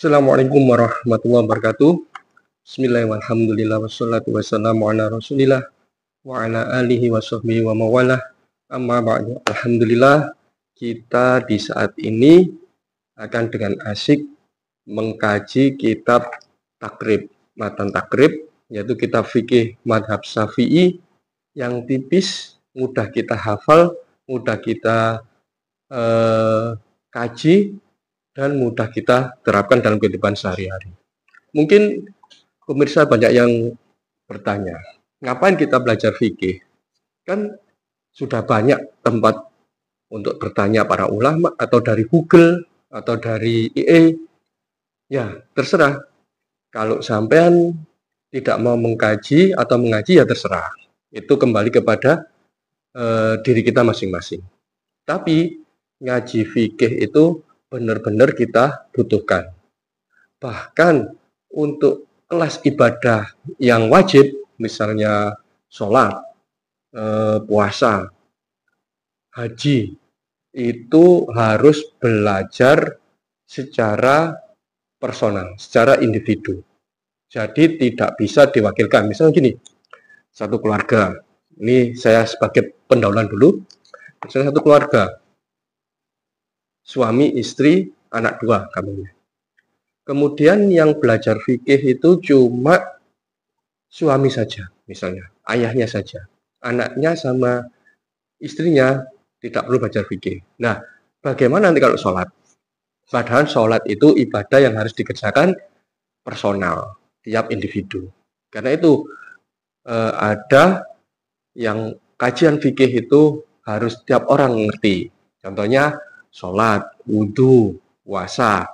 Assalamualaikum warahmatullahi wabarakatuh. Bismillahirrahmanirrahim. Alhamdulillah wassalatu wassalamu ala Rasulillah wa ala alihi wa sahbihi wa mawalah. Amma ba'du. Alhamdulillah, kita di saat ini akan dengan asik mengkaji kitab takrib, matan takrib, yaitu kitab fikih madhab Syafi'i yang tipis, mudah kita hafal, mudah kita kaji, dan mudah kita terapkan dalam kehidupan sehari-hari. Mungkin pemirsa banyak yang bertanya, ngapain kita belajar fikih? Kan sudah banyak tempat untuk bertanya para ulama, atau dari Google, atau dari IE. Ya, terserah. Kalau sampean tidak mau mengkaji atau mengaji, ya terserah. Itu kembali kepada diri kita masing-masing. Tapi ngaji fikih itu benar-benar kita butuhkan. Bahkan untuk kelas ibadah yang wajib, misalnya sholat, puasa, haji, itu harus belajar secara personal, secara individu. Jadi tidak bisa diwakilkan. Misalnya gini, satu keluarga, ini saya sebagai pendahuluan dulu, misalnya satu keluarga, suami, istri, anak dua kami. Kemudian yang belajar fikih itu cuma suami saja, misalnya ayahnya saja, anaknya sama istrinya tidak perlu belajar fikih. Nah, bagaimana nanti kalau sholat? Padahal sholat itu ibadah yang harus dikerjakan personal, tiap individu. Karena itu ada yang kajian fikih itu harus tiap orang ngerti. Contohnya sholat, wudhu, puasa.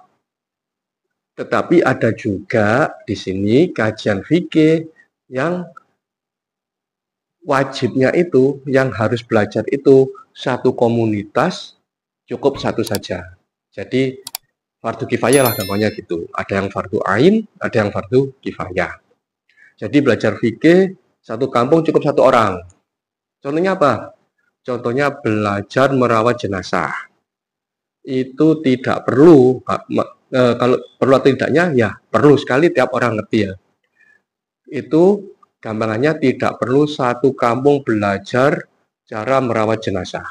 Tetapi ada juga di sini kajian fikih yang wajibnya itu, yang harus belajar itu satu komunitas, cukup satu saja. Jadi fardu kifayah lah namanya gitu. Ada yang fardu ain, ada yang fardu kifayah. Jadi belajar fikih satu kampung cukup satu orang. Contohnya apa? Contohnya belajar merawat jenazah. Itu tidak perlu, kalau perlu atau tidaknya, ya perlu sekali tiap orang ngerti ya. Itu gampangannya tidak perlu satu kampung belajar cara merawat jenazah.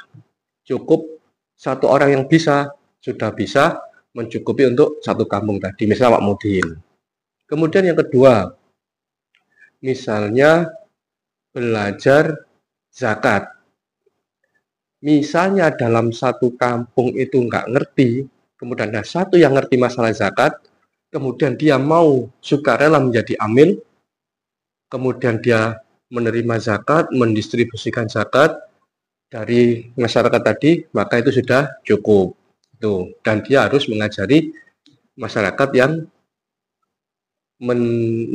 Cukup satu orang yang bisa, sudah bisa mencukupi untuk satu kampung tadi, misalnya Pak Mudin. Kemudian yang kedua, misalnya belajar zakat. Misalnya dalam satu kampung itu nggak ngerti, kemudian ada satu yang ngerti masalah zakat, kemudian dia mau sukarela menjadi amil, kemudian dia menerima zakat, mendistribusikan zakat dari masyarakat tadi, maka itu sudah cukup. Tuh. Dan dia harus mengajari masyarakat yang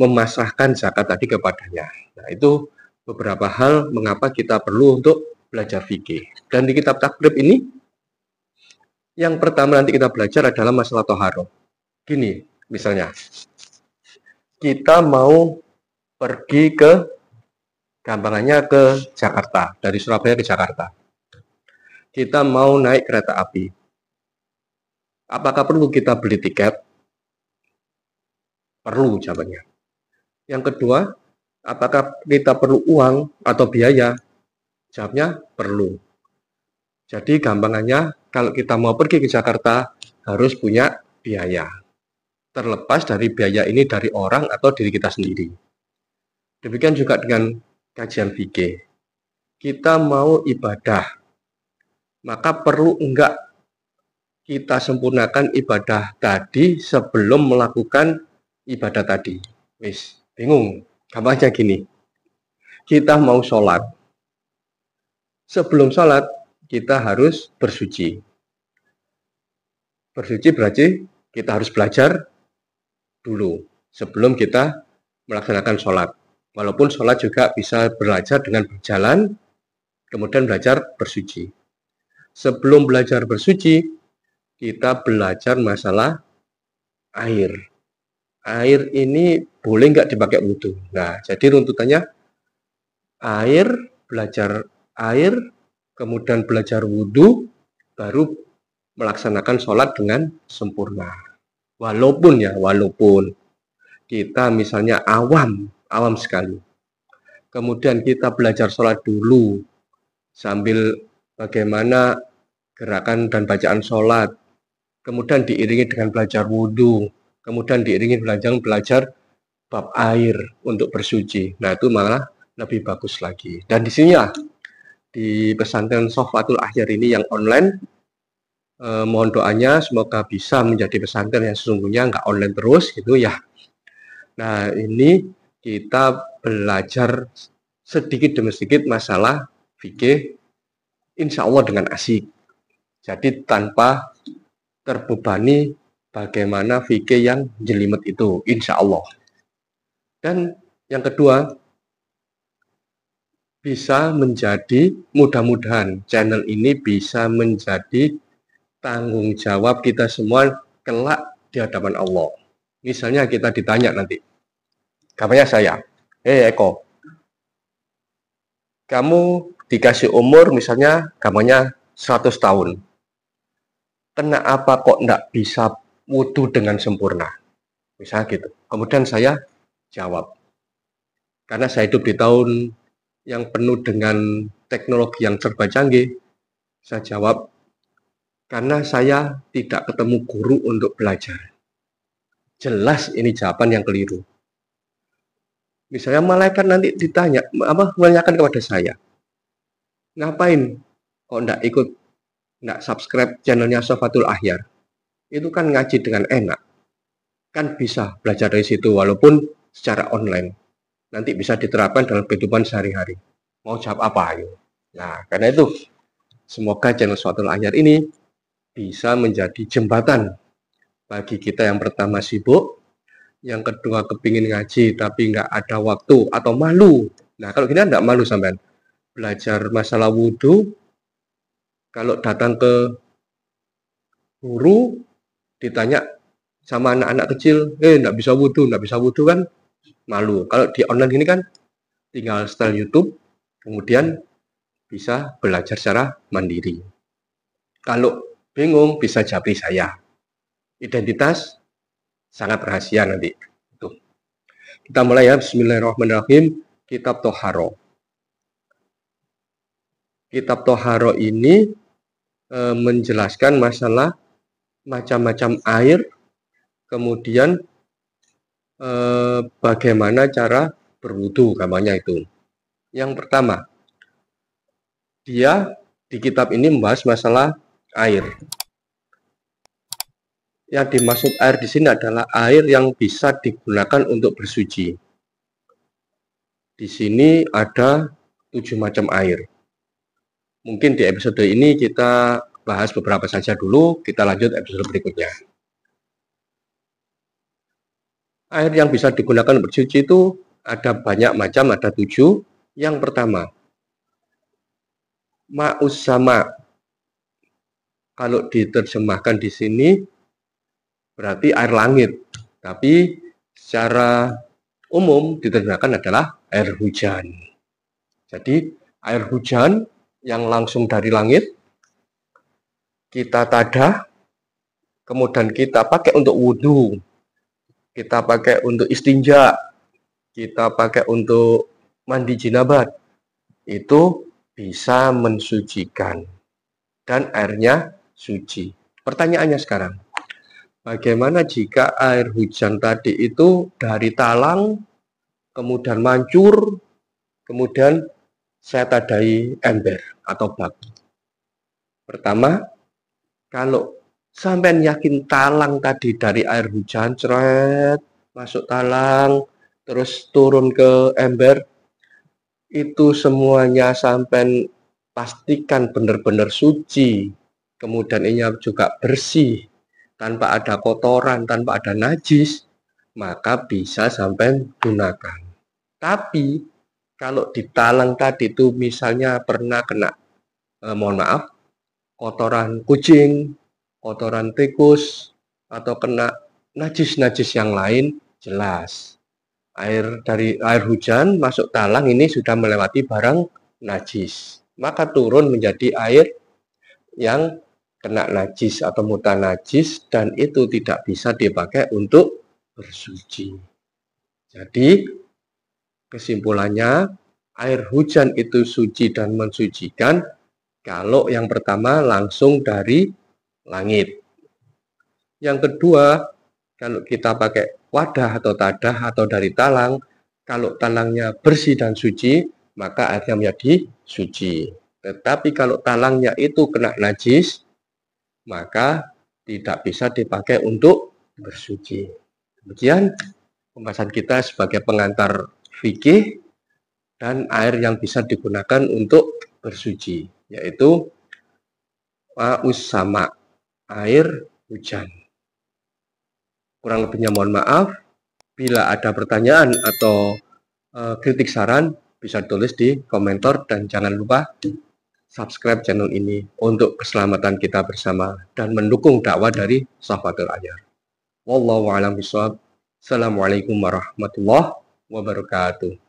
memasrahkan zakat tadi kepadanya. Nah, itu beberapa hal mengapa kita perlu untuk belajar fikih. Dan di kitab takrib ini, yang pertama nanti kita belajar adalah masalah toharoh. Gini, misalnya, kita mau pergi ke, gampangannya ke Jakarta, dari Surabaya ke Jakarta. Kita mau naik kereta api. Apakah perlu kita beli tiket? Perlu jawabannya. Yang kedua, apakah kita perlu uang atau biaya? Jawabnya perlu. Jadi gampangannya kalau kita mau pergi ke Jakarta harus punya biaya. Terlepas dari biaya ini dari orang atau diri kita sendiri. Demikian juga dengan kajian fikih. Kita mau ibadah, maka perlu enggak kita sempurnakan ibadah tadi sebelum melakukan ibadah tadi? Wis, bingung. Gampangnya gini. Kita mau sholat. Sebelum sholat, kita harus bersuci. Bersuci berarti kita harus belajar dulu sebelum kita melaksanakan sholat. Walaupun sholat juga bisa belajar dengan berjalan, kemudian belajar bersuci. Sebelum belajar bersuci, kita belajar masalah air. Air ini boleh nggak dipakai wudhu? Nah, jadi runtutannya air, belajar air, kemudian belajar wudhu, baru melaksanakan sholat dengan sempurna. Walaupun kita misalnya awam sekali. Kemudian kita belajar sholat dulu, sambil bagaimana gerakan dan bacaan sholat. Kemudian diiringi dengan belajar wudhu. Kemudian diiringi belajar bab air untuk bersuci. Nah, itu malah lebih bagus lagi. Dan di sini ya, di pesantren Sofatul Ahyar ini yang online, mohon doanya semoga bisa menjadi pesantren yang sesungguhnya nggak online terus gitu ya. Nah, ini kita belajar sedikit demi sedikit masalah fikih, insya Allah dengan asik. Jadi tanpa terbebani bagaimana fikih yang jelimet itu, insya Allah. Dan yang kedua, bisa menjadi, mudah-mudahan channel ini bisa menjadi tanggung jawab kita semua kelak di hadapan Allah. Misalnya kita ditanya nanti, kabarnya saya, Eko, kamu dikasih umur misalnya kamarnya 100 tahun. Kenapa kok enggak bisa wudhu dengan sempurna? Misalnya gitu. Kemudian saya jawab, karena saya hidup di tahun yang penuh dengan teknologi yang serba canggih, saya jawab, karena saya tidak ketemu guru untuk belajar. Jelas ini jawaban yang keliru. Misalnya malaikat nanti ditanya, menanyakan kepada saya, ngapain kok enggak subscribe channelnya Sofatul Ahyar? Itu kan ngaji dengan enak. Kan bisa belajar dari situ walaupun secara online. Nanti bisa diterapkan dalam kehidupan sehari-hari. Mau jawab apa ayo? Nah, karena itu semoga channel Sofatul Ahyar ini bisa menjadi jembatan bagi kita yang pertama sibuk, yang kedua kepingin ngaji tapi nggak ada waktu atau malu. Nah, kalau gini enggak malu sampean. Belajar masalah wudhu, kalau datang ke guru ditanya sama anak-anak kecil, enggak bisa wudhu kan malu. Kalau di online ini kan tinggal setel YouTube, kemudian bisa belajar secara mandiri. Kalau bingung bisa japri saya. Identitas sangat rahasia nanti. Tuh. Kita mulai ya, bismillahirrahmanirrahim, kitab Toharo. Kitab Toharo ini menjelaskan masalah macam-macam air, kemudian bagaimana cara berwudu, gambarnya itu. Yang pertama, dia di kitab ini membahas masalah air. Yang dimaksud air di sini adalah air yang bisa digunakan untuk bersuci. Di sini ada 7 macam air. Mungkin di episode ini kita bahas beberapa saja dulu, kita lanjut episode berikutnya. Air yang bisa digunakan bersuci itu ada banyak macam, ada 7. Yang pertama, ma'us sama. Kalau diterjemahkan di sini berarti air langit, tapi secara umum diterjemahkan adalah air hujan. Jadi air hujan yang langsung dari langit kita tadah, kemudian kita pakai untuk wudhu, kita pakai untuk istinja, kita pakai untuk mandi jinabat, itu bisa mensucikan dan airnya suci. Pertanyaannya sekarang, bagaimana jika air hujan tadi itu dari talang, kemudian mancur, kemudian saya tadai ember atau bak? Pertama, kalau sampean yakin talang tadi dari air hujan, ceret, masuk talang, terus turun ke ember, itu semuanya sampean pastikan benar-benar suci, kemudian ini juga bersih, tanpa ada kotoran, tanpa ada najis, maka bisa sampean gunakan. Tapi kalau di talang tadi itu misalnya pernah kena, mohon maaf, kotoran kucing, kotoran tikus, atau kena najis-najis yang lain, jelas air dari air hujan masuk talang ini sudah melewati barang najis, maka turun menjadi air yang kena najis atau mutan najis dan itu tidak bisa dipakai untuk bersuci. Jadi kesimpulannya, air hujan itu suci dan mensucikan kalau yang pertama langsung dari langit. Yang kedua, kalau kita pakai wadah atau tadah atau dari talang, kalau talangnya bersih dan suci, maka airnya menjadi suci. Tetapi kalau talangnya itu kena najis, maka tidak bisa dipakai untuk bersuci. Demikian pembahasan kita sebagai pengantar fikih dan air yang bisa digunakan untuk bersuci, yaitu ma'us sama, air hujan. Kurang lebihnya mohon maaf. Bila ada pertanyaan atau kritik saran, bisa tulis di komentar dan jangan lupa subscribe channel ini untuk keselamatan kita bersama dan mendukung dakwah dari Sahabatul Ahyar. Wallahu a'lam bishawab. Assalamualaikum warahmatullahi wabarakatuh.